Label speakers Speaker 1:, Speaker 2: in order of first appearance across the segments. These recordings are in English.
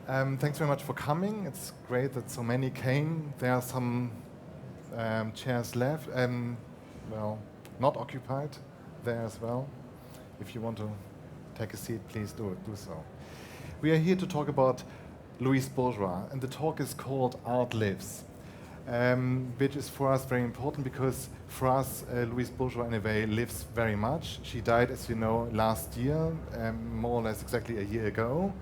Speaker 1: Thanks very much for coming. It's great that so many came. There are some chairs left, well, not occupied there as well. If you want to take a seat, please do so. We are here to talk about Louise Bourgeois, and the talk is called Art Lives, which is for us very important because for us, Louise Bourgeois in a way lives very much. She died, as you know, last year, more or less exactly a year ago,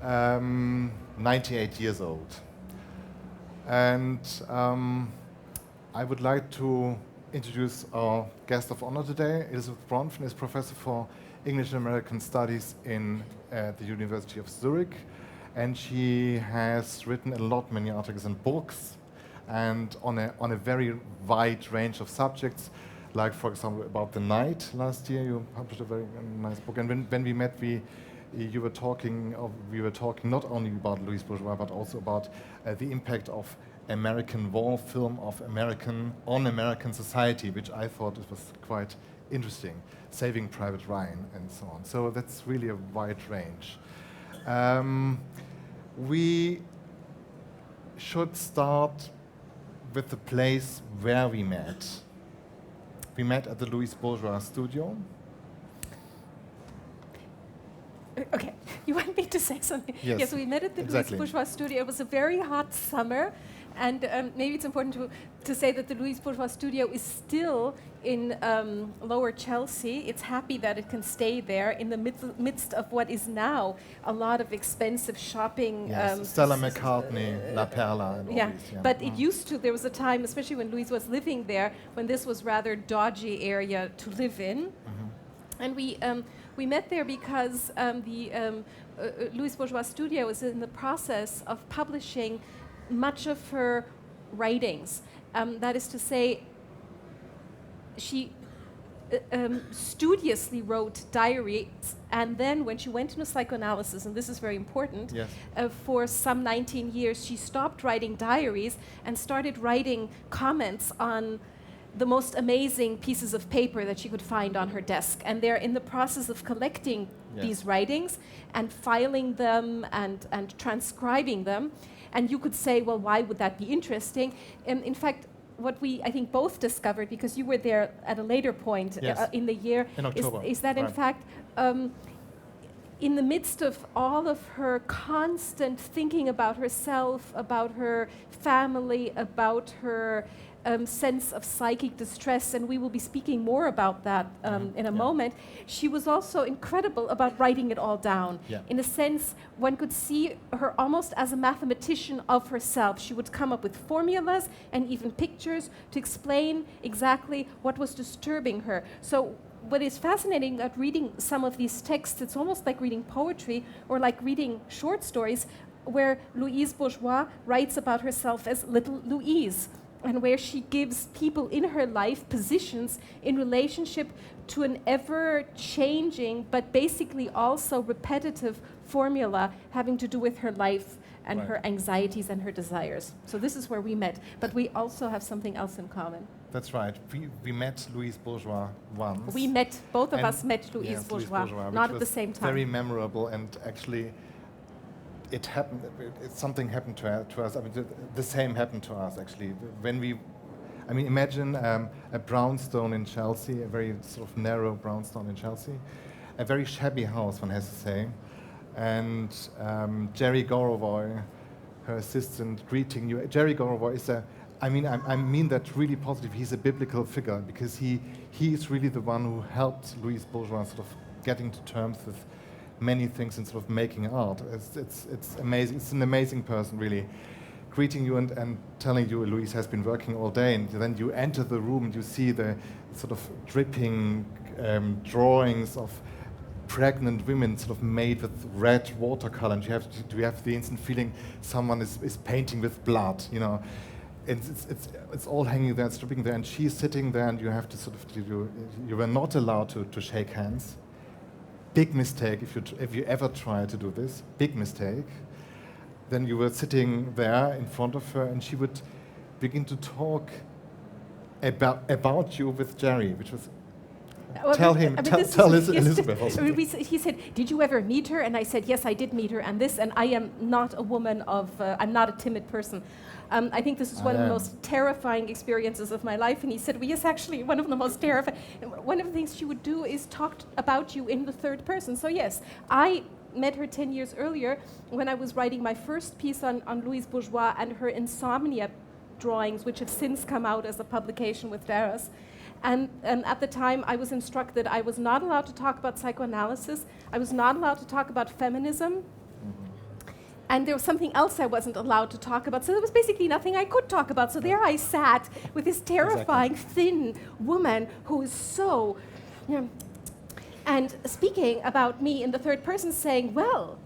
Speaker 1: 98 years old. And I would like to introduce our guest of honor today. Elisabeth Bronfen is Professor for English and American Studies in the University of Zurich, and she has written many articles and books, and on a very wide range of subjects, like for example about the night. Last year you published a very nice book, and when we met, we were talking not only about Louise Bourgeois but also about the impact of American war film on American society, which I thought it was quite interesting, Saving Private Ryan and so on. So that's really a wide range. We should start with the place where we met. We met at the Louise Bourgeois studio.
Speaker 2: Okay, you want me to say something? Yes, we met at the Louise Bourgeois studio. It was a very hot summer, and maybe it's important to say that the Louise Bourgeois studio is still in Lower Chelsea. It's happy that it can stay there in the midst of what is now a lot of expensive shopping.
Speaker 1: Yes, Stella McCartney, La Perla, and all these. Yeah.
Speaker 2: But it used to, there was a time, especially when Louise was living there, when this was rather dodgy area to live in. Mm-hmm. And we met there because the Louise Bourgeois studio is in the process of publishing much of her writings. That is to say, she studiously wrote diaries, and then when she went into psychoanalysis, and this is very important, for some 19 years she stopped writing diaries and started writing comments on the most amazing pieces of paper that she could find on her desk. And they're in the process of collecting these writings and filing them and transcribing them. And you could say, well, why would that be interesting? In fact, what we, I think, both discovered, because you were there at a later point in the year,
Speaker 1: in October,
Speaker 2: is that in fact, in the midst of all of her constant thinking about herself, about her family, about her sense of psychic distress, and we will be speaking more about that in a moment, she was also incredible about writing it all down. In a sense, one could see her almost as a mathematician of herself. She would come up with formulas and even pictures to explain exactly what was disturbing her. So what is fascinating about reading some of these texts, it's almost like reading poetry or like reading short stories, where Louise Bourgeois writes about herself as Little Louise, and where she gives people in her life positions in relationship to an ever-changing but basically also repetitive formula having to do with her life and her anxieties and her desires. So this is where we met, but we also have something else in common.
Speaker 1: That's right. We met Louise Bourgeois once.
Speaker 2: We met, both of us met Louise Bourgeois, not at the same time.
Speaker 1: Very memorable, and actually it happened. Something happened to us. I mean, the same happened to us actually. Imagine a brownstone in Chelsea, a very sort of narrow brownstone in Chelsea, a very shabby house, one has to say, and Jerry Gorovoy, her assistant, greeting you. Jerry Gorovoy is I mean that really positive. He's a biblical figure because he is really the one who helped Louise Bourgeois sort of getting to terms with many things and sort of making art. It's amazing. It's an amazing person, really, greeting you and telling you Louise has been working all day, and then you enter the room and you see the sort of dripping drawings of pregnant women sort of made with red watercolor, and you have the instant feeling someone is painting with blood, you know. It's all hanging there, it's dripping there, and she's sitting there, and you have to sort of you were not allowed to shake hands. Big mistake if you ever try to do this. Big mistake. Then you were sitting there in front of her, and she would begin to talk about you with Jerry, which was
Speaker 2: Well,
Speaker 1: tell him,
Speaker 2: I mean,
Speaker 1: tell Elisabeth also.
Speaker 2: He said, "Did you ever meet her?" And I said, "Yes, I did meet her." And I am not a woman of. I'm not a timid person. I think this is one of the most terrifying experiences of my life. And he said, "Well, yes, actually, one of the most terrifying. One of the things she would do is talk about you in the third person." So yes, I met her 10 years earlier when I was writing my first piece on Louise Bourgeois and her insomnia drawings, which have since come out as a publication with Darras. And at the time, I was instructed I was not allowed to talk about psychoanalysis. I was not allowed to talk about feminism. And there was something else I wasn't allowed to talk about. So there was basically nothing I could talk about. So there I sat with this terrifying, thin woman who is so... and speaking about me in the third person, saying, "Well,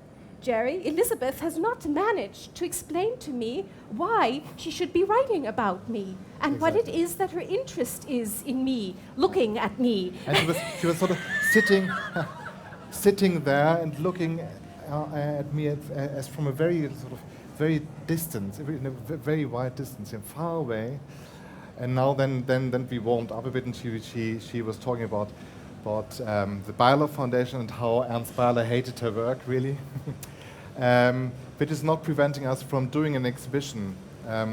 Speaker 2: Jerry, Elisabeth has not managed to explain to me why she should be writing about me and what it is that her interest is in me, looking at me."
Speaker 1: And she was sort of sitting there and looking at me as from a very distant, in a very wide distance, far away. And now then we warmed up a bit, and she was talking about the Beyeler Foundation and how Ernst Beyeler hated her work, really. Which is not preventing us from doing an exhibition.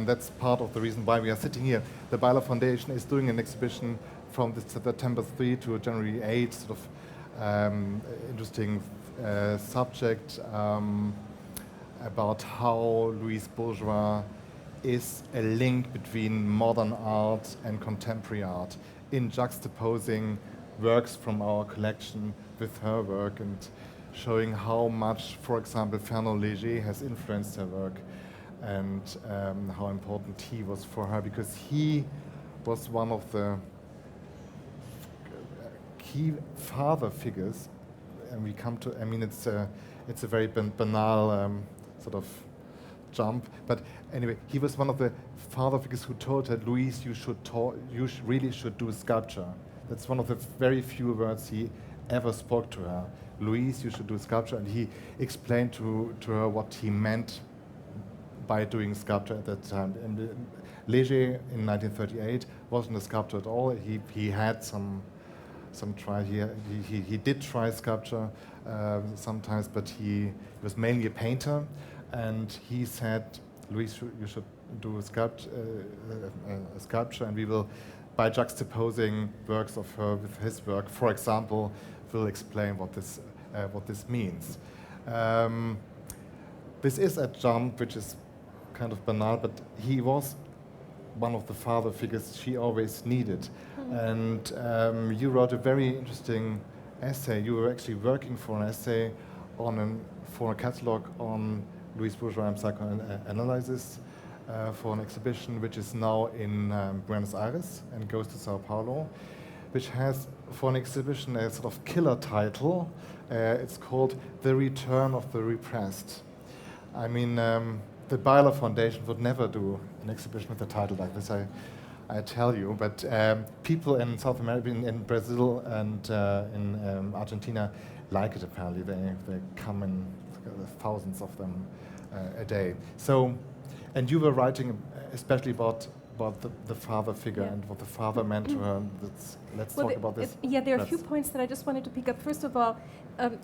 Speaker 1: That's part of the reason why we are sitting here. The Beyeler Foundation is doing an exhibition from September 3 to January 8, sort of interesting subject about how Louise Bourgeois is a link between modern art and contemporary art in juxtaposing works from our collection with her work and showing how much, for example, Fernand Léger has influenced her work and how important he was for her, because he was one of the key father figures. And we come to, I mean, it's a very banal sort of jump, but anyway, he was one of the father figures who told her, "Louise, you really should do sculpture." That's one of the very few words he ever spoke to her. "Louise, you should do sculpture," and he explained to her what he meant by doing sculpture at that time. And Léger in 1938 wasn't a sculptor at all. He had some try. He did try sculpture sometimes, but he was mainly a painter. And he said, "Louise, you should do a sculpture, and we will, by juxtaposing works of her with his work, for example, will explain what this means." This is a jump which is kind of banal, but he was one of the father figures she always needed. And you wrote a very interesting essay. You were actually working for an essay for a catalogue on Louise Bourgeois and psychoanalysis for an exhibition which is now in Buenos Aires and goes to Sao Paulo, which has, for an exhibition, a sort of killer title. It's called "The Return of the Repressed." I mean, the Beyeler Foundation would never do an exhibition with a title like this, I tell you, but people in South America, in Brazil and in Argentina like it apparently. They come in thousands of them a day. So, and you were writing especially about the father figure and what the father meant to her. Let's talk about this.
Speaker 2: There are a few points that I just wanted to pick up. First of all,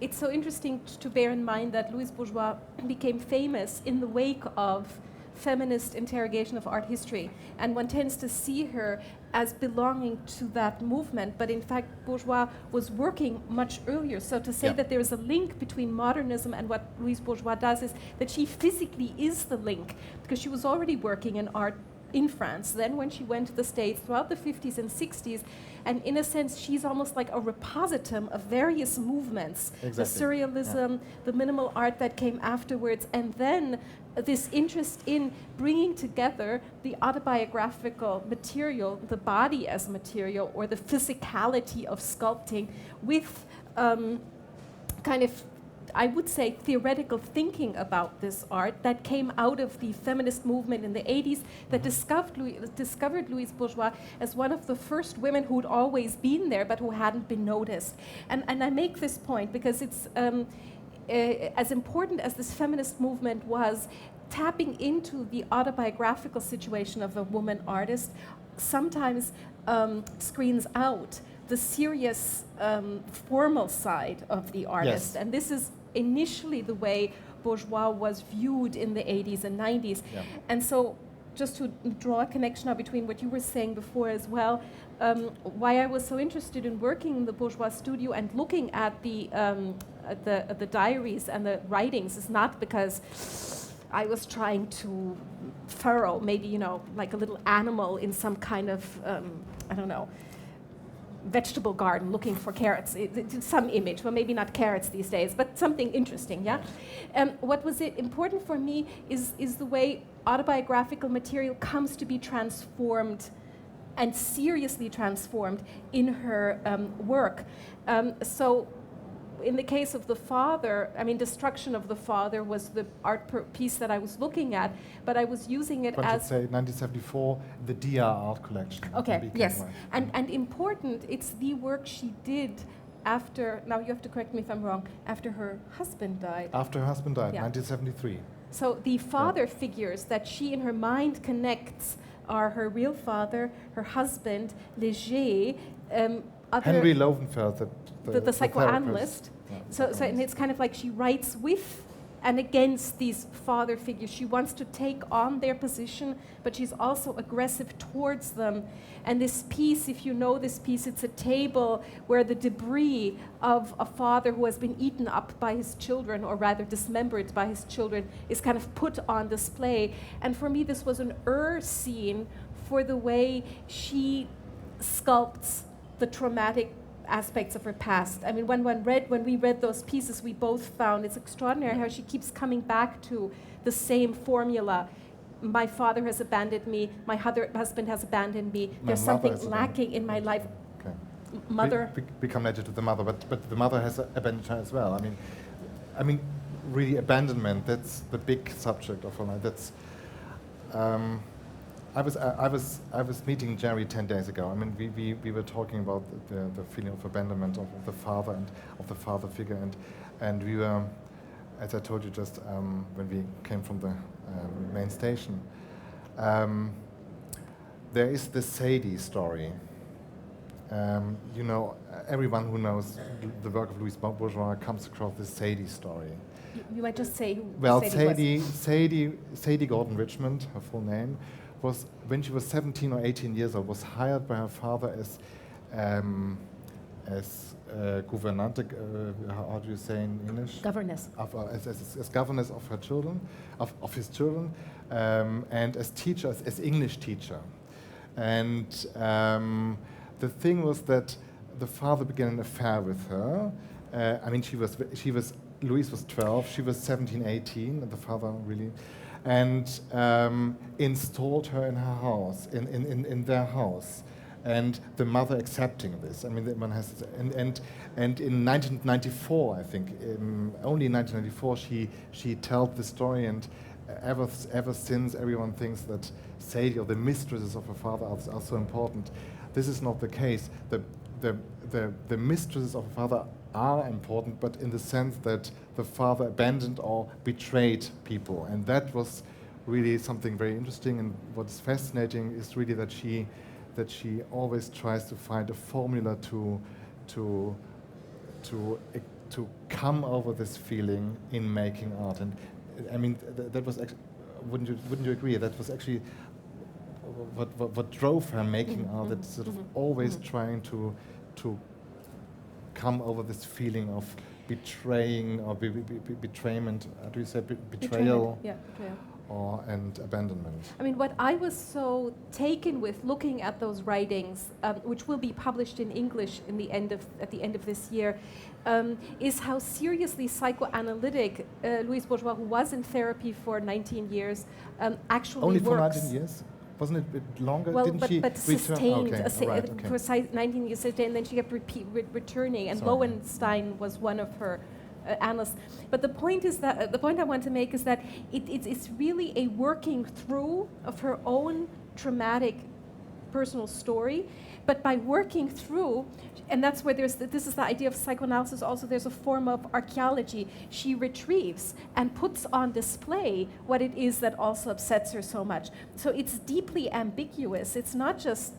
Speaker 2: it's so interesting to bear in mind that Louise Bourgeois became famous in the wake of feminist interrogation of art history, and one tends to see her as belonging to that movement, but in fact Bourgeois was working much earlier. So to say that there is a link between modernism and what Louise Bourgeois does is that she physically is the link, because she was already working in art in France. Then when she went to the States throughout the 50s and 60s, and in a sense she's almost like a repositum of various movements, the surrealism, the minimal art that came afterwards, and then this interest in bringing together the autobiographical material, the body as material, or the physicality of sculpting with kind of, I would say, theoretical thinking about this art that came out of the feminist movement in the 80s that discovered Louise Bourgeois as one of the first women who'd always been there but who hadn't been noticed. And I make this point because it's as important as this feminist movement was, tapping into the autobiographical situation of a woman artist sometimes screens out the serious formal side of the artist.
Speaker 1: Yes.
Speaker 2: And this is initially the way Bourgeois was viewed in the 80s and 90s.
Speaker 1: Yeah.
Speaker 2: And so just to draw a connection now between what you were saying before as well, why I was so interested in working in the Bourgeois studio and looking at the diaries and the writings is not because I was trying to furrow, maybe, you know, like a little animal in some kind of, I don't know, vegetable garden looking for carrots. It's some image, well, maybe not carrots these days, but something interesting, yeah? What was important for me is the way autobiographical material comes to be transformed and seriously transformed in her work. So in the case of the father, I mean, Destruction of the Father was the art piece that I was looking at, but I was using it
Speaker 1: One should
Speaker 2: as...
Speaker 1: say 1974, the Dia art collection.
Speaker 2: Okay, yes. And important, it's the work she did after, now you have to correct me if I'm wrong, after her husband died.
Speaker 1: After her husband died,
Speaker 2: Yeah.
Speaker 1: 1973.
Speaker 2: So the father figures that she in her mind connects are her real father, her husband, Léger, other...
Speaker 1: Henry Lovenfeld,
Speaker 2: the psychoanalyst.
Speaker 1: Yeah,
Speaker 2: So and it's kind of like she writes with and against these father figures. She wants to take on their position, but she's also aggressive towards them. And this piece, if you know this piece, it's a table where the debris of a father who has been eaten up by his children, or rather dismembered by his children, is kind of put on display. And for me, this was an scene for the way she sculpts the traumatic aspects of her past. I mean, when we read those pieces, we both found it's extraordinary how she keeps coming back to the same formula. My father has abandoned me. My husband has abandoned me. There's something lacking in my life.
Speaker 1: Okay.
Speaker 2: Mother.
Speaker 1: We come later to the mother, but the mother has abandoned her as well. I mean, really, abandonment. That's the big subject of her life. That's. I was meeting Jerry 10 days ago. I mean, we were talking about the feeling of abandonment of the father and of the father figure, and we were, as I told you just when we came from the main station, there is the Sadie story. You know, everyone who knows the work of Louise Bourgeois comes across this Sadie story.
Speaker 2: You might just say who
Speaker 1: well,
Speaker 2: Sadie
Speaker 1: Gordon Richmond, her full name, was, when she was 17 or 18 years old, was hired by her father as gouvernante, how do you say in English?
Speaker 2: Governess.
Speaker 1: As governess of her children, of his children, and as teacher, as English teacher. And the thing was that the father began an affair with her. I mean, Louise was 12, she was 17, 18, and the father really, and installed her in her house, in their house, and the mother accepting this. I mean, one has, and in 1994, I think, only in 1994, she told the story, and ever since, everyone thinks that Sadie or the mistresses of her father are so important. This is not the case. The mistresses of her father are important, but in the sense that the father abandoned or betrayed people, and that was really something very interesting. And what's fascinating is really that she always tries to find a formula to come over this feeling in making art. And I mean, that was actually, wouldn't you agree? That was actually what drove her making art. That sort of always trying to come over this feeling of betraying or betrayment. How do you say betrayal? Yeah, betrayal. And abandonment. I
Speaker 2: mean, what I was so taken with looking at those writings, which will be published in English at the end of this year, is how seriously psychoanalytic Louise Bourgeois, who was in therapy for 19 years, actually
Speaker 1: only
Speaker 2: works.
Speaker 1: For 19 years? Wasn't it a bit longer?
Speaker 2: Well,
Speaker 1: Didn't
Speaker 2: but
Speaker 1: she
Speaker 2: sustained
Speaker 1: return?
Speaker 2: for 19 years, and then she kept returning. And Lowenstein was one of her analysts. But the point is that the point I want to make is that it's really a working through of her own traumatic personal story. But by working through, and that's where this is the idea of psychoanalysis also, there's a form of archaeology. She retrieves and puts on display what it is that also upsets her so much. So it's deeply ambiguous. It's not just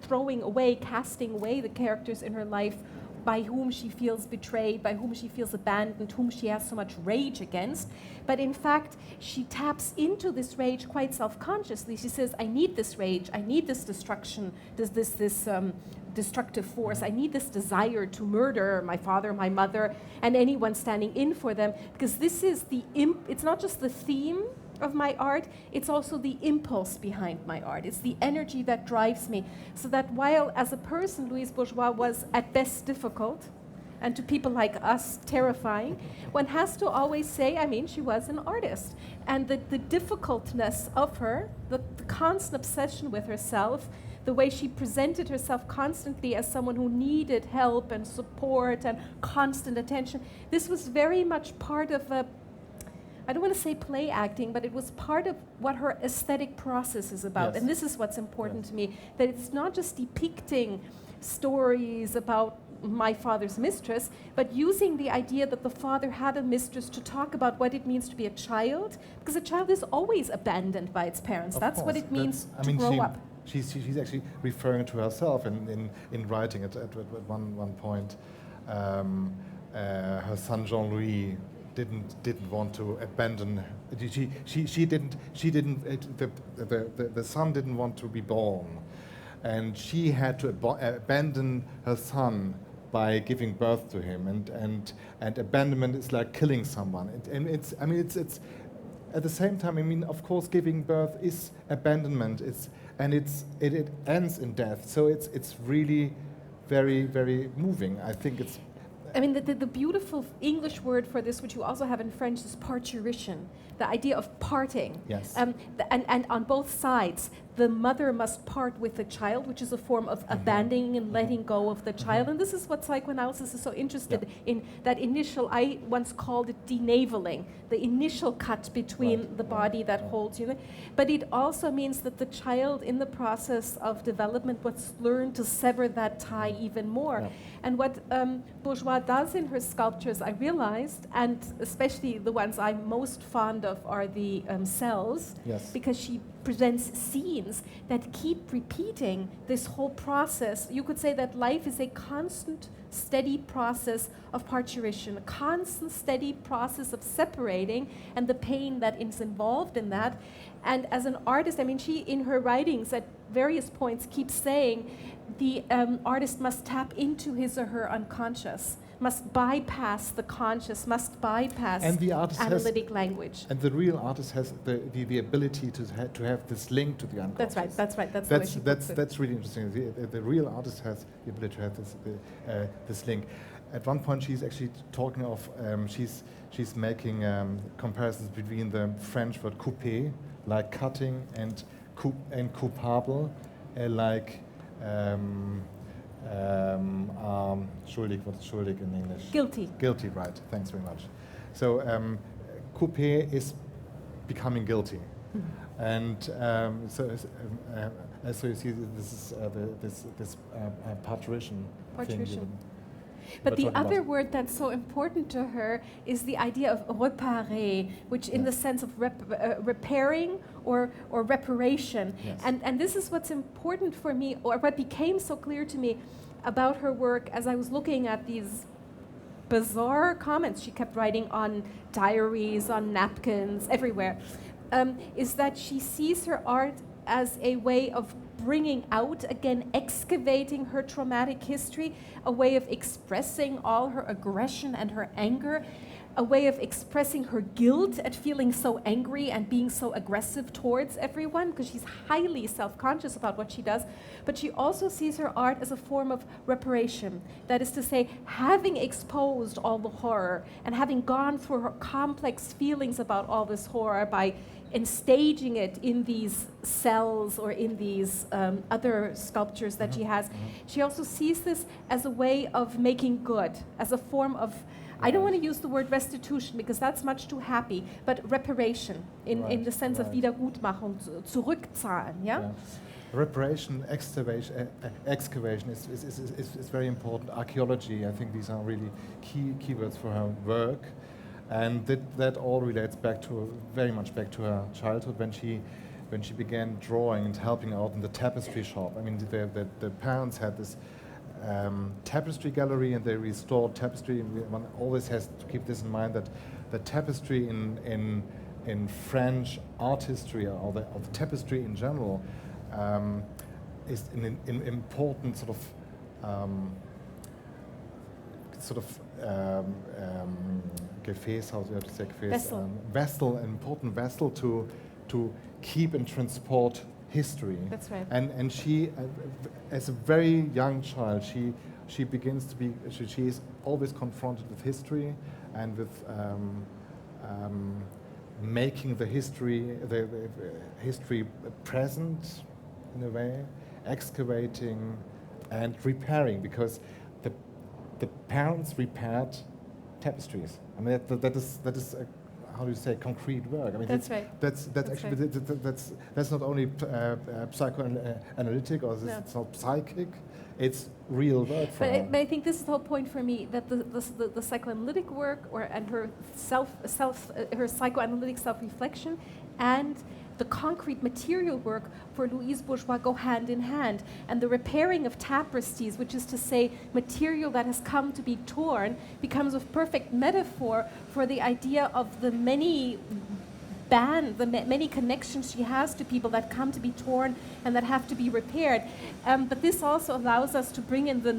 Speaker 2: throwing away, casting away the characters in her life by whom she feels betrayed, by whom she feels abandoned, whom she has so much rage against. But in fact, she taps into this rage quite self-consciously. She says, I need this rage, I need this destruction, this destructive force, I need this desire to murder my father, my mother, and anyone standing in for them, because this is it's not just the theme of my art, it's also the impulse behind my art. It's the energy that drives me. So that while as a person Louise Bourgeois was at best difficult, and to people like us terrifying, one has to always say, I mean, she was an artist. And the difficultness of her, the constant obsession with herself, the way she presented herself constantly as someone who needed help and support and constant attention, this was very much part of I don't want to say play acting, but it was part of what her aesthetic process is about.
Speaker 1: Yes.
Speaker 2: And this is what's important to me, that it's not just depicting stories about my father's mistress, but using the idea that the father had a mistress to talk about what it means to be a child, because a child is always abandoned by its parents. That's what it means to grow up.
Speaker 1: She's actually referring to herself in writing at one point. Her son Jean-Louis didn't want to abandon. She didn't. The son didn't want to be born, and she had to abandon her son by giving birth to him. And abandonment is like killing someone. It's at the same time. I mean, of course, giving birth is abandonment. It ends in death. So it's really very, very moving. I think it's.
Speaker 2: I mean, the beautiful English word for this, which you also have in French, is parturition, the idea of parting.
Speaker 1: Yes.
Speaker 2: And on both sides, the mother must part with the child, which is a form of abandoning and letting go of the child. And this is what psychoanalysis is so interested in, that initial, I once called it denaveling, the initial cut between the body that holds you. But it also means that the child, in the process of development, must learn to sever that tie even more.
Speaker 1: Yeah.
Speaker 2: And what Bourgeois does in her sculptures, I realized, and especially the ones I'm most fond of are the cells,
Speaker 1: Yes.
Speaker 2: because she presents scenes that keep repeating this whole process. You could say that life is a constant, steady process of parturition, a constant, steady process of separating, and the pain that is involved in that. And as an artist, I mean, she, in her writings at various points, keeps saying the artist must tap into his or her unconscious, must bypass the conscious, must bypass analytic language.
Speaker 1: And the real artist has the ability to have this link to the unconscious.
Speaker 2: That's right. That's the way she puts it.
Speaker 1: That's really interesting. The real artist has the ability to have this link. At one point, she's actually talking of she's making comparisons between the French word couper, like cutting, and coupable, like. Schuldig, what is schuldig in English?
Speaker 2: Guilty.
Speaker 1: Guilty, right. Thanks very much. So, couper is becoming guilty. And so you see, this is this parturition.
Speaker 2: Parturition. But the other word that's so important to her is the idea of réparer, which in the sense of repairing or reparation.
Speaker 1: Yes.
Speaker 2: And this is what's important for me, or what became so clear to me about her work as I was looking at these bizarre comments she kept writing on diaries, on napkins, everywhere, is that she sees her art as a way of bringing out, again, excavating her traumatic history, a way of expressing all her aggression and her anger, a way of expressing her guilt at feeling so angry and being so aggressive towards everyone, because she's highly self-conscious about what she does. But she also sees her art as a form of reparation. That is to say, having exposed all the horror and having gone through her complex feelings about all this horror by staging it in these cells or in these other sculptures that she has, she also sees this as a way of making good, as a form of, I don't want to use the word restitution because that's much too happy, but reparation in the sense of Wiedergutmachung, zurückzahlen, yeah?
Speaker 1: Reparation, excavation is very important. Archaeology, I think these are really keywords for her work. And that all relates very much back to her childhood when she when she began drawing and helping out in the tapestry shop. I mean, the parents had this tapestry gallery, and they restored tapestry. And one always has to keep this in mind, that the tapestry in French art history, or the tapestry in general, is an important Gefäß, how do you have to say Gefäß?
Speaker 2: Vessel.
Speaker 1: An important vessel to keep and transport history.
Speaker 2: That's right.
Speaker 1: And she, as a very young child, she begins to be, she is always confronted with history and with making the history present in a way, excavating and repairing, because the parents repaired tapestries. I mean, that is how do you say, concrete work. I mean,
Speaker 2: that's right.
Speaker 1: That's actually right. That's not only psychoanalytic, or it's not psychic. It's real work for her.
Speaker 2: But I think this is the whole point for me, that the psychoanalytic work, and her her psychoanalytic self-reflection, and the concrete material work for Louise Bourgeois go hand in hand. And the repairing of tapestries, which is to say material that has come to be torn, becomes a perfect metaphor for the idea of the many many connections she has to people that come to be torn and that have to be repaired. But this also allows us to bring in the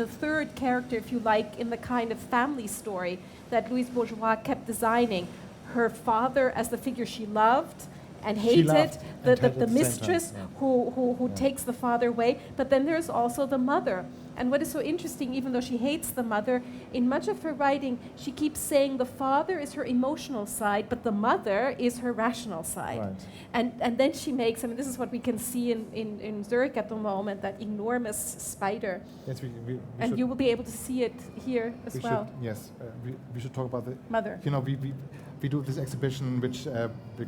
Speaker 2: third character, if you like, in the kind of family story that Louise Bourgeois kept designing. Her father as the figure she loved and hated, the mistress who takes the father away. But then there's also the mother. And what is so interesting, even though she hates the mother, in much of her writing, she keeps saying the father is her emotional side, but the mother is her rational side.
Speaker 1: Right.
Speaker 2: And then she makes, I mean, this is what we can see in Zurich at the moment, that enormous spider.
Speaker 1: Yes,
Speaker 2: and you will be able to see it here as well.
Speaker 1: Yes, we should talk about the
Speaker 2: mother.
Speaker 1: You know, we do this exhibition which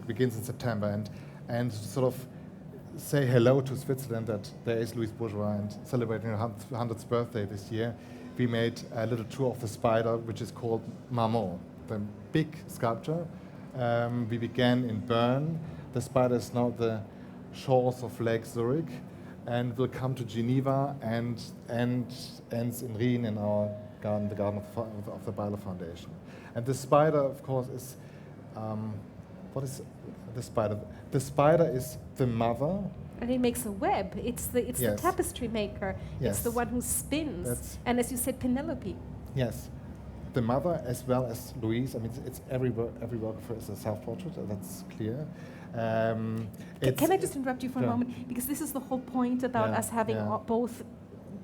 Speaker 1: begins in September, and sort of say hello to Switzerland, that there is Louise Bourgeois, and celebrating her 100th birthday this year, we made a little tour of the spider, which is called Maman, the big sculpture. We began in Bern. The spider is now the shores of Lake Zurich, and will come to Geneva and ends in Riehen, in our garden, the garden of the Beyeler Foundation. And the spider, of course, is what is the spider? The spider is the mother.
Speaker 2: And it makes a web. It's the
Speaker 1: Yes.
Speaker 2: tapestry maker.
Speaker 1: Yes.
Speaker 2: It's the one who spins. And as you said, Penelope.
Speaker 1: Yes, the mother as well as Louise. I mean, it's every work of her is a self-portrait. That's clear.
Speaker 2: Can I just interrupt you for a moment? Because this is the whole point about us having both,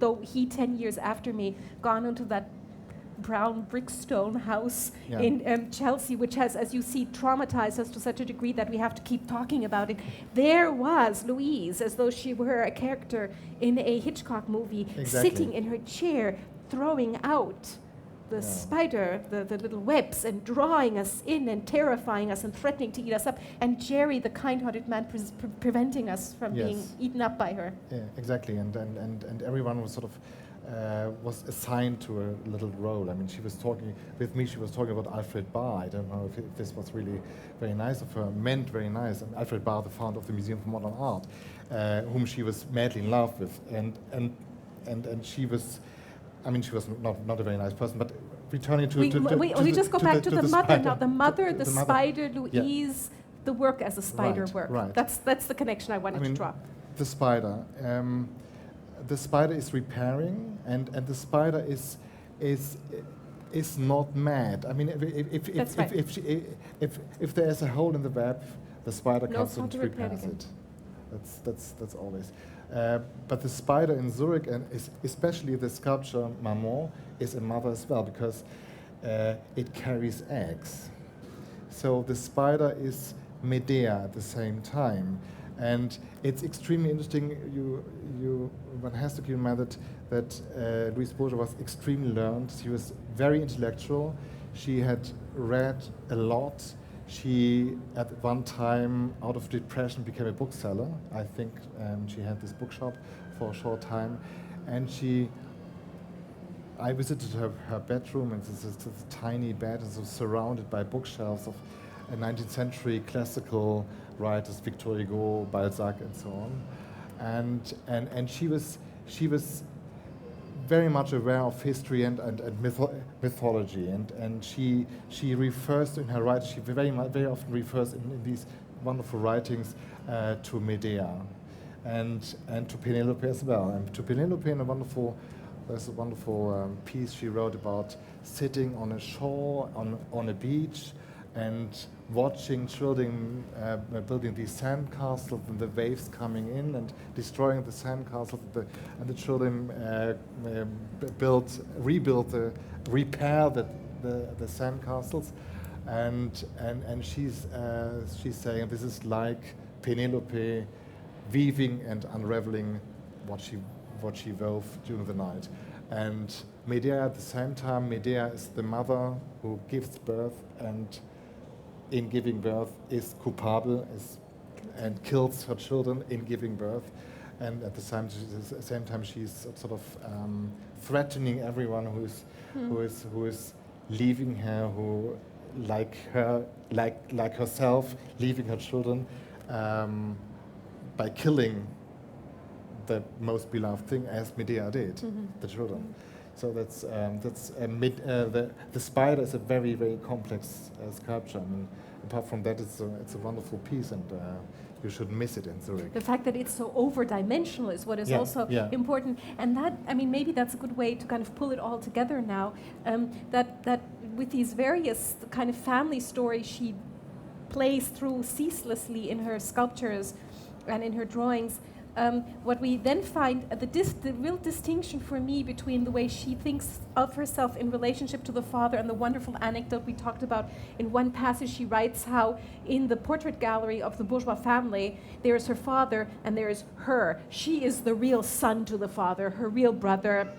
Speaker 2: though he 10 years after me, gone into that brown brickstone house in Chelsea, which has, as you see, traumatized us to such a degree that we have to keep talking about it. There was Louise, as though she were a character in a Hitchcock movie, sitting in her chair, throwing out the spider, the little webs, and drawing us in and terrifying us and threatening to eat us up. And Jerry, the kind-hearted man, preventing us from being eaten up by her.
Speaker 1: Yeah, exactly. And everyone was sort of was assigned to a little role. I mean, she was talking with me. She was talking about Alfred Barr. I don't know if this was really very nice of her, meant very nice. And Alfred Barr, the founder of the Museum of Modern Art, whom she was madly in love with, and she was. I mean, she was not a very nice person. But returning to
Speaker 2: we just go back to the mother
Speaker 1: spider.
Speaker 2: now. The mother, the spider,
Speaker 1: Yeah.
Speaker 2: Louise, the work as a spider work.
Speaker 1: Right.
Speaker 2: That's the connection I wanted to draw.
Speaker 1: The spider. The spider is repairing, and the spider is not mad. I mean, if there is a hole in the web, the spider comes and repairs it. That's always. But the spider in Zurich, and especially the sculpture Maman, is a mother as well, because it carries eggs. So the spider is Medea at the same time. And it's extremely interesting. One has to keep in mind that Louise Bourgeois was extremely learned. She was very intellectual. She had read a lot. She, at one time, out of depression, became a bookseller. I think she had this bookshop for a short time. And I visited her bedroom, and it's a tiny bed, and so surrounded by bookshelves 19th century classical writers, Victor Hugo, Balzac, and so on. And she was very much aware of history and mythology, and she refers in her writings. She very often refers in these wonderful writings to Medea, and to Penelope as well. And to Penelope, there's a wonderful piece she wrote about sitting on a shore on a beach and watching children building these sandcastles and the waves coming in and destroying the sandcastles, and the children repair the sandcastles, and she's saying this is like Penelope weaving and unraveling what she wove during the night. And Medea at the same time, Medea is the mother who gives birth, and in giving birth is culpable and kills her children in giving birth, and at the same time she's sort of threatening everyone who is leaving her, who like herself leaving her children by killing the most beloved thing, as Medea did, the children. So that's the spider is a very, very complex sculpture. I mean, apart from that, it's a wonderful piece, and you shouldn't miss it in Zurich.
Speaker 2: The fact that it's so over-dimensional is what is also important, and that, I mean, maybe that's a good way to kind of pull it all together now. That with these various kind of family stories she plays through ceaselessly in her sculptures and in her drawings. What we then find, the real distinction for me between the way she thinks of herself in relationship to the father and the wonderful anecdote we talked about. In one passage she writes how in the portrait gallery of the Bourgeois family there is her father and there is her. She is the real son to the father, her real brother.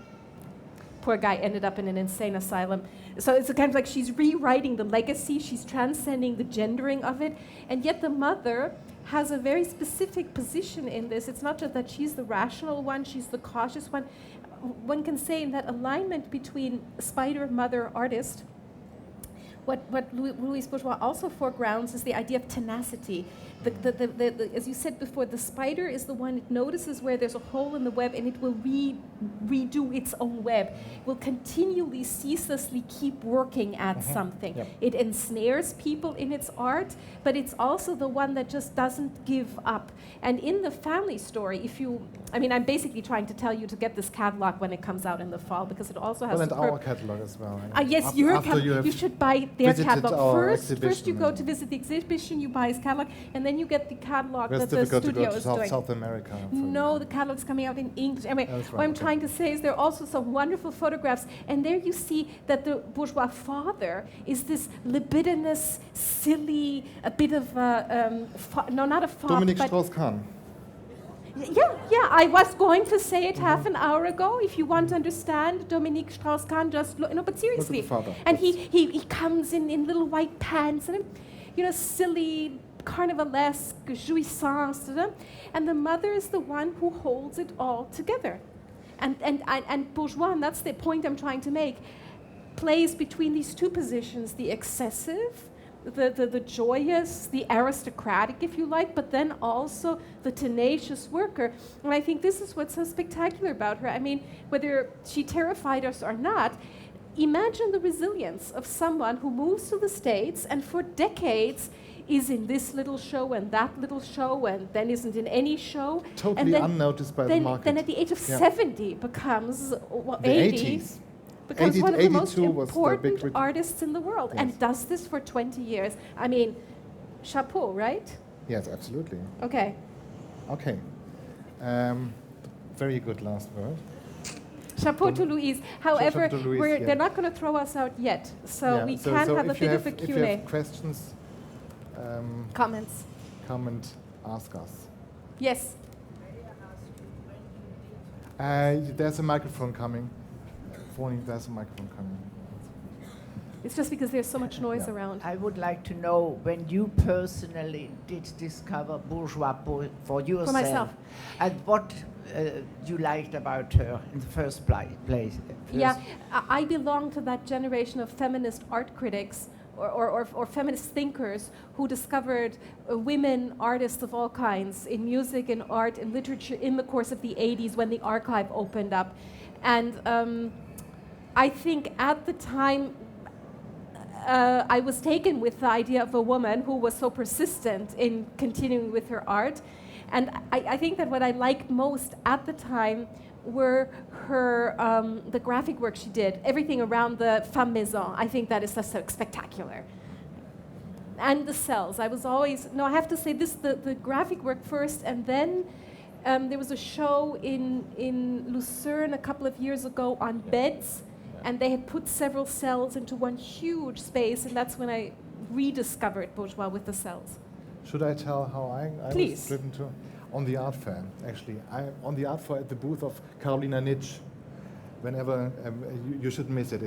Speaker 2: Poor guy ended up in an insane asylum. So it's kind of like she's rewriting the legacy, she's transcending the gendering of it, and yet the mother has a very specific position in this. It's not just that she's the rational one, she's the cautious one. One can say in that alignment between spider, mother, artist, what Louise Bourgeois also foregrounds is the idea of tenacity. As you said before, the spider is the one that notices where there's a hole in the web, and it will redo its own web. It will continually, ceaselessly keep working at something. Yep. It ensnares people in its art, but it's also the one that just doesn't give up. And in the family story, I'm basically trying to tell you to get this catalog when it comes out in the fall, because it also has...
Speaker 1: Well, and our catalog as well.
Speaker 2: Yes, your catalog. You should buy their catalog first. You go to visit the exhibition, you buy his catalog, and then you get the catalog that the studio is doing.
Speaker 1: South America.
Speaker 2: No, the catalog's coming out in English. Anyway,
Speaker 1: right,
Speaker 2: what I'm trying to say is there are also some wonderful photographs, and there you see that the bourgeois father is this libidinous, silly, a bit of not a fop,
Speaker 1: Dominique Strauss-Kahn.
Speaker 2: Yeah, I was going to say it half an hour ago. If you want to understand Dominique Strauss-Kahn, just look, but seriously.
Speaker 1: Look at the father.
Speaker 2: And he comes in little white pants and, silly, carnivalesque jouissance, and the mother is the one who holds it all together. And Bourgeois, and that's the point I'm trying to make, plays between these two positions, the excessive, the joyous, the aristocratic, if you like, but then also the tenacious worker. And I think this is what's so spectacular about her. I mean, whether she terrified us or not, imagine the resilience of someone who moves to the States and for decades is in this little show and that little show and then isn't in any show.
Speaker 1: Totally unnoticed by the market.
Speaker 2: Then at the age of 70 becomes
Speaker 1: 80.
Speaker 2: 80s. Becomes one of the most important
Speaker 1: the
Speaker 2: artists in the world, and does this for 20 years. I mean, chapeau, right?
Speaker 1: Yes, absolutely.
Speaker 2: Okay.
Speaker 1: Very good last word.
Speaker 2: Chapeau to Louise. However,
Speaker 1: to Louise,
Speaker 2: they're not going to throw us out yet, so we can have a bit of a Q&A.
Speaker 1: If you have questions,
Speaker 2: comments,
Speaker 1: ask us.
Speaker 2: Yes.
Speaker 1: There's a microphone coming. There's a microphone coming.
Speaker 2: It's just because there's so much noise around.
Speaker 3: I would like to know when you personally did discover Bourgeois for yourself.
Speaker 2: For myself.
Speaker 3: And what you liked about her in the first place.
Speaker 2: I belong to that generation of feminist art critics or feminist thinkers who discovered women artists of all kinds in music and art and literature in the course of the 80s when the archive opened up. And I think at the time I was taken with the idea of a woman who was so persistent in continuing with her art. And I think that what I liked most at the time were her the graphic work she did, everything around the femme maison. I think that is just so spectacular. And the cells. I was always, no, I have to say this, the graphic work first, and then there was a show in Lucerne a couple of years ago on beds, and they had put several cells into one huge space, and that's when I rediscovered Bourgeois with the cells.
Speaker 1: Should I tell how I
Speaker 2: Please.
Speaker 1: was driven to? On the art fair, actually. On the art fair at the booth of Carolina Nitsch. Whenever, you shouldn't miss it.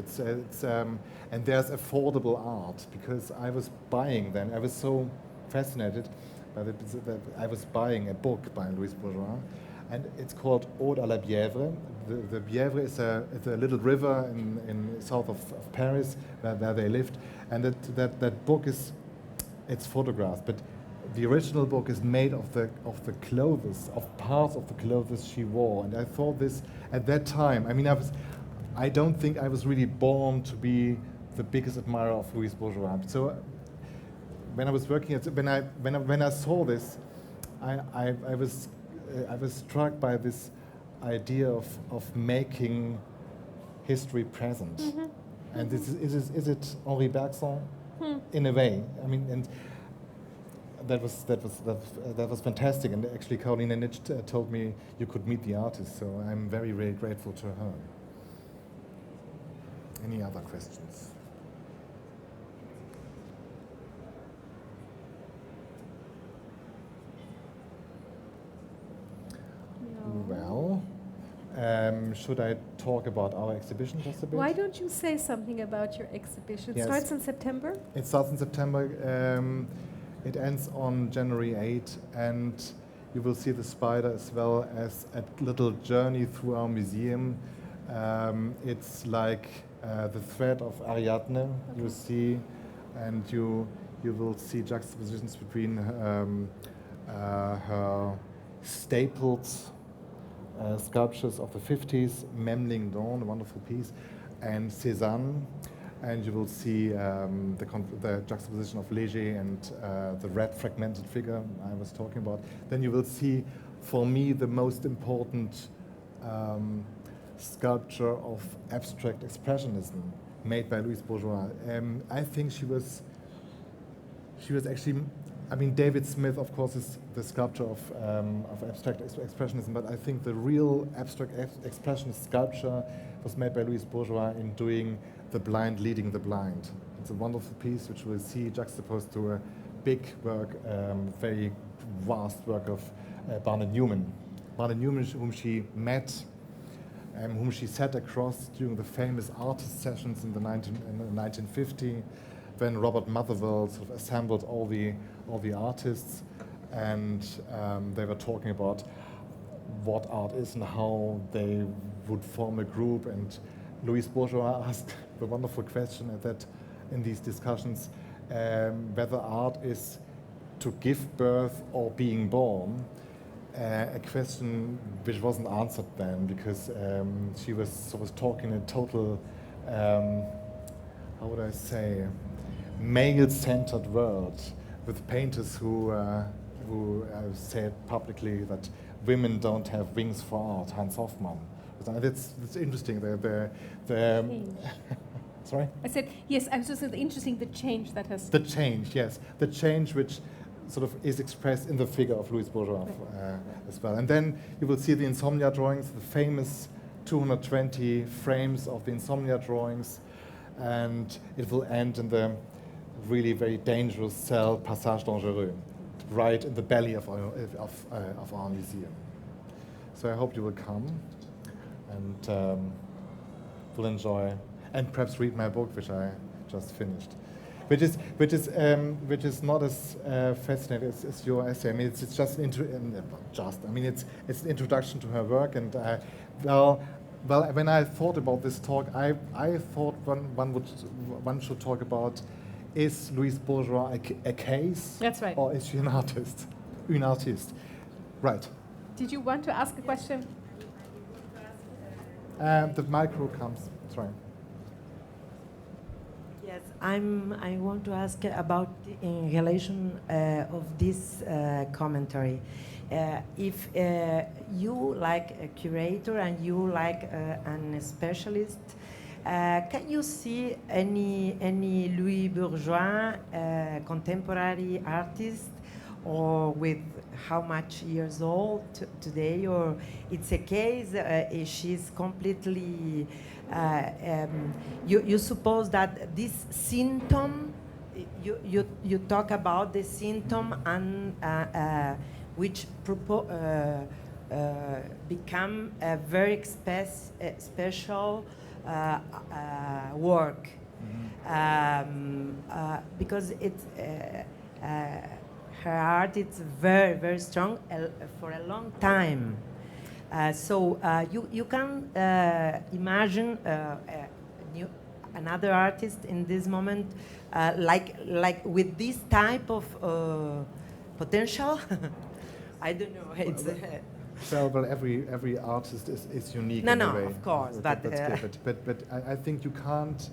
Speaker 1: And there's affordable art, because I was buying then. I was so fascinated by I was buying a book by Louise Bourgeois, and it's called Ode à la Bièvre. The Bièvre is a little river in south of Paris where they lived, and that book it's photographed, but the original book is made of the clothes, of parts of the clothes she wore. And I thought this at that time. I mean, I don't think I was really born to be the biggest admirer of Louise Bourgeois. So when I was working when I saw this, I was struck by this idea of making history present. Mm-hmm. And is it Henri Bergson? In a way. I mean, and that was fantastic. And actually, Carolina Nitsch told me you could meet the artist. So I'm very, very grateful to her. Any other questions? No. Well, should I talk about our exhibition just a bit?
Speaker 2: Why don't you say something about your exhibition? It starts in September? It
Speaker 1: starts in September. It ends on January 8, and you will see the spider as well as a little journey through our museum. It's like the thread of Ariadne, you see, and you will see juxtapositions between her stapled sculptures of the 50s, Memling Dawn, a wonderful piece, and Cézanne. And you will see the juxtaposition of Léger and the red fragmented figure I was talking about. Then you will see, for me, the most important sculpture of abstract expressionism made by Louise Bourgeois. I think she was actually, I mean, David Smith, of course, is the sculptor of abstract expressionism, but I think the real abstract expressionist sculpture was made by Louise Bourgeois in doing The Blind Leading the Blind. It's a wonderful piece which we'll see juxtaposed to a big work, very vast work of Barnett Newman. Barnett Newman, whom she met, whom she sat across during the famous artist sessions in the 1950, when Robert Motherwell sort of assembled all the artists, and they were talking about what art is and how they would form a group. And Louise Bourgeois asked the wonderful question in these discussions, whether art is to give birth or being born, a question which wasn't answered then, because she was sort of talking in a total, how would I say, male-centered world, with painters who said publicly that women don't have wings for art, Hans Hoffmann. That's interesting. Sorry?
Speaker 2: I said, yes, I was just saying, interesting, the change that has...
Speaker 1: The change, yes. The change which sort of is expressed in the figure of Louise Bourgeois as well. And then you will see the Insomnia drawings, the famous 220 frames of the Insomnia drawings, and it will end in the really very dangerous cell, Passage Dangereux, right in the belly of our museum. So I hope you will come and will enjoy, and perhaps read my book, which I just finished, which is not as fascinating as your essay. I mean, it's just I mean, it's an introduction to her work, and well, when I thought about this talk, I thought one should talk about is Louise Bourgeois a case?
Speaker 2: That's right.
Speaker 1: Or is she an artist? Une artiste. Right.
Speaker 2: Did you want to ask a question?
Speaker 1: The micro comes. Sorry.
Speaker 4: Yes, I want to ask about in relation of this commentary. If you like a curator and you like an specialist, can you see any Louise Bourgeois contemporary artist, or with how much years old today, or it's a case she's completely you suppose that this symptom you talk about the symptom and which become a very special work, because it's her art is very, very strong for a long time. So you can imagine another artist in this moment, like with this type of potential. I don't know. It's
Speaker 1: well, every artist is unique.
Speaker 4: No,
Speaker 1: in a
Speaker 4: no,
Speaker 1: way.
Speaker 4: of course, but
Speaker 1: I think you can't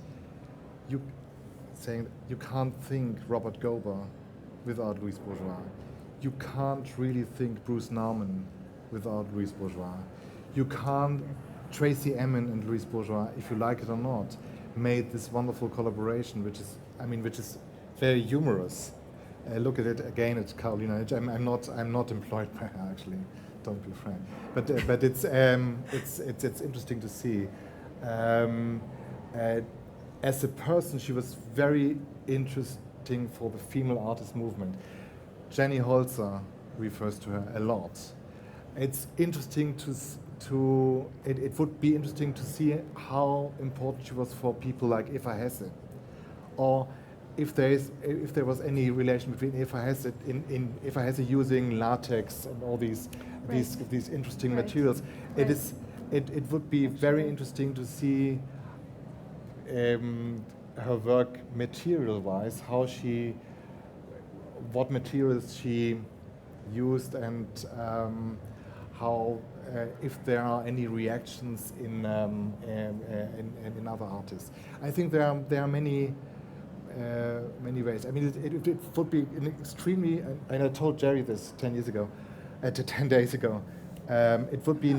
Speaker 1: think Robert Gober without Louise Bourgeois. You can't really think Bruce Nauman without Louise Bourgeois. You can't. Tracy Emin and Louise Bourgeois, if you like it or not, made this wonderful collaboration, which is very humorous. Look at it again at Carolina. I'm not employed by her, actually. Don't be afraid. But it's interesting to see. As a person, she was very interesting for the female artist movement. Jenny Holzer refers to her a lot. It's interesting it would be interesting to see how important she was for people like Eva Hesse, or if there was any relation between Eva Hesse in Eva Hesse using latex and all these interesting materials. It would be very interesting to see her work material-wise, what materials she used, and how if there are any reactions in other artists. I think there are many ways. I mean, it would be an extremely, and I told Jerry this 10 days ago. It would be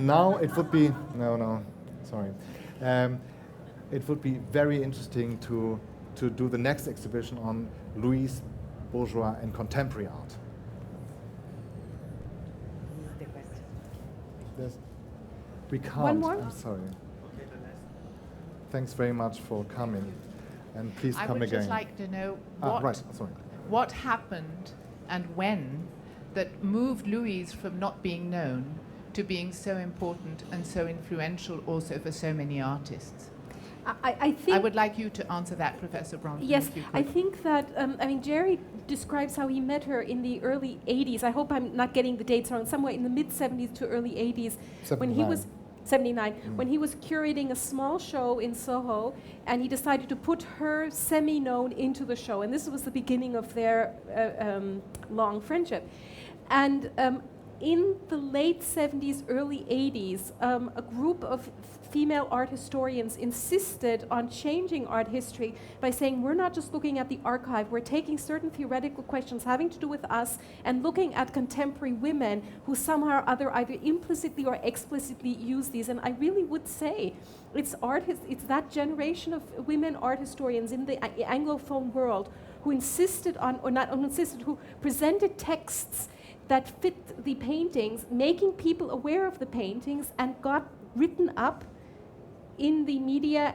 Speaker 1: it would be very interesting to do the next exhibition on Louise Bourgeois and contemporary art. We can't.
Speaker 2: One more?
Speaker 1: I'm sorry. Thanks very much for coming, and please come again.
Speaker 5: I would just like to know what happened and when that moved Louise from not being known to being so important and so influential also for so many artists.
Speaker 2: I think
Speaker 5: I would like you to answer that, Professor Bronfen.
Speaker 2: Yes, I think that, Jerry describes how he met her in the early 80s. I hope I'm not getting the dates wrong, somewhere in the mid-70s to early 80s.
Speaker 1: 79.
Speaker 2: When he was 79, when he was curating a small show in Soho, and he decided to put her semi-known into the show. And this was the beginning of their long friendship. And in the late 70s, early 80s, a group of female art historians insisted on changing art history by saying we're not just looking at the archive, we're taking certain theoretical questions having to do with us and looking at contemporary women who somehow or other either implicitly or explicitly use these. And I really would say it's that generation of women art historians in the Anglophone world who insisted on, or not insisted, who presented texts that fit the paintings, making people aware of the paintings, and got written up in the media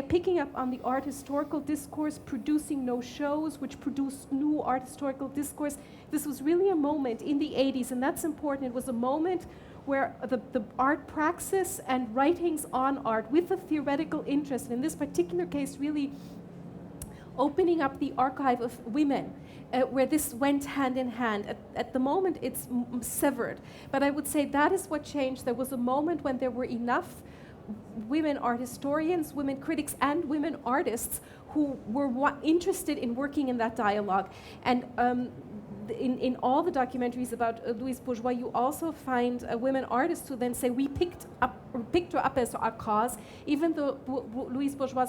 Speaker 2: picking up on the art historical discourse, producing no shows, which produced new art historical discourse. This was really a moment in the 80s, and that's important. It was a moment where the art praxis and writings on art with a theoretical interest, and in this particular case really opening up the archive of women, where this went hand in hand. At the moment, it's severed. But I would say that is what changed. There was a moment when there were enough women art historians, women critics, and women artists who were interested in working in that dialogue. And in all the documentaries about Louise Bourgeois, you also find women artists who then say, we picked her up as our cause, even though Louise Bourgeois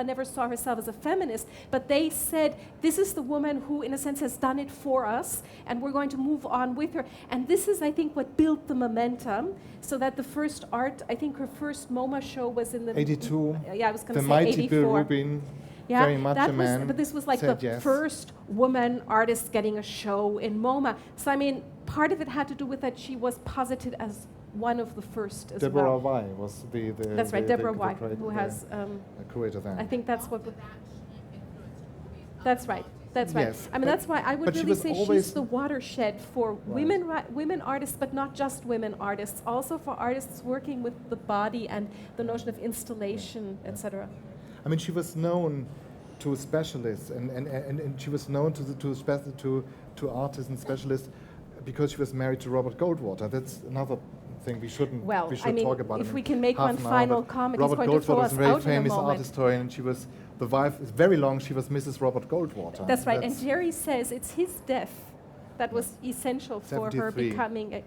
Speaker 2: never saw herself as a feminist, but they said, this is the woman who, in a sense, has done it for us, and we're going to move on with her. And this is, I think, what built the momentum, so that the first art, I think her first MoMA show was in the...
Speaker 1: 82.
Speaker 2: Yeah, I was going to
Speaker 1: the
Speaker 2: say 84.
Speaker 1: mighty Bill Rubin.
Speaker 2: Yeah,
Speaker 1: very much
Speaker 2: that
Speaker 1: a man.
Speaker 2: but this was like the
Speaker 1: yes.
Speaker 2: first woman artist getting a show in MoMA. So I mean, part of it had to do with that she was posited as one of the first as
Speaker 1: Deborah
Speaker 2: well.
Speaker 1: Y was the
Speaker 2: That's right, Deborah Y, who has
Speaker 1: a curator then.
Speaker 2: I think that's what. That's right. That's right.
Speaker 1: Yes,
Speaker 2: I mean, that's why I would really say she's the watershed for women artists, but not just women artists, also for artists working with the body and the notion of installation, etc.
Speaker 1: I mean, she was known to specialists, and she was known to artists and specialists because she was married to Robert Goldwater. That's another thing we should talk about.
Speaker 2: If we can make one final comment,
Speaker 1: Robert
Speaker 2: he's going to throw
Speaker 1: Goldwater
Speaker 2: us
Speaker 1: is a very
Speaker 2: out
Speaker 1: famous
Speaker 2: in a
Speaker 1: art
Speaker 2: moment.
Speaker 1: historian, and she was the wife. Very long, she was Mrs. Robert Goldwater.
Speaker 2: That's right. And Jerry says it's his death that was essential for her
Speaker 1: 73.
Speaker 2: becoming a...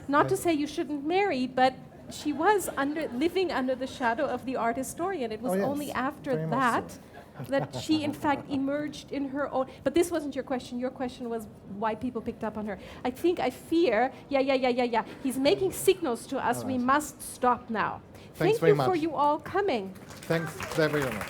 Speaker 2: Not to say you shouldn't marry, but she was living under the shadow of the art historian. It was only after that that she, in fact, emerged in her own... But this wasn't your question. Your question was why people picked up on her. I fear... Yeah. He's making signals to us. We must stop now.
Speaker 1: Thanks
Speaker 2: Thank you
Speaker 1: very
Speaker 2: for
Speaker 1: much.
Speaker 2: you all coming.
Speaker 1: Thanks very much.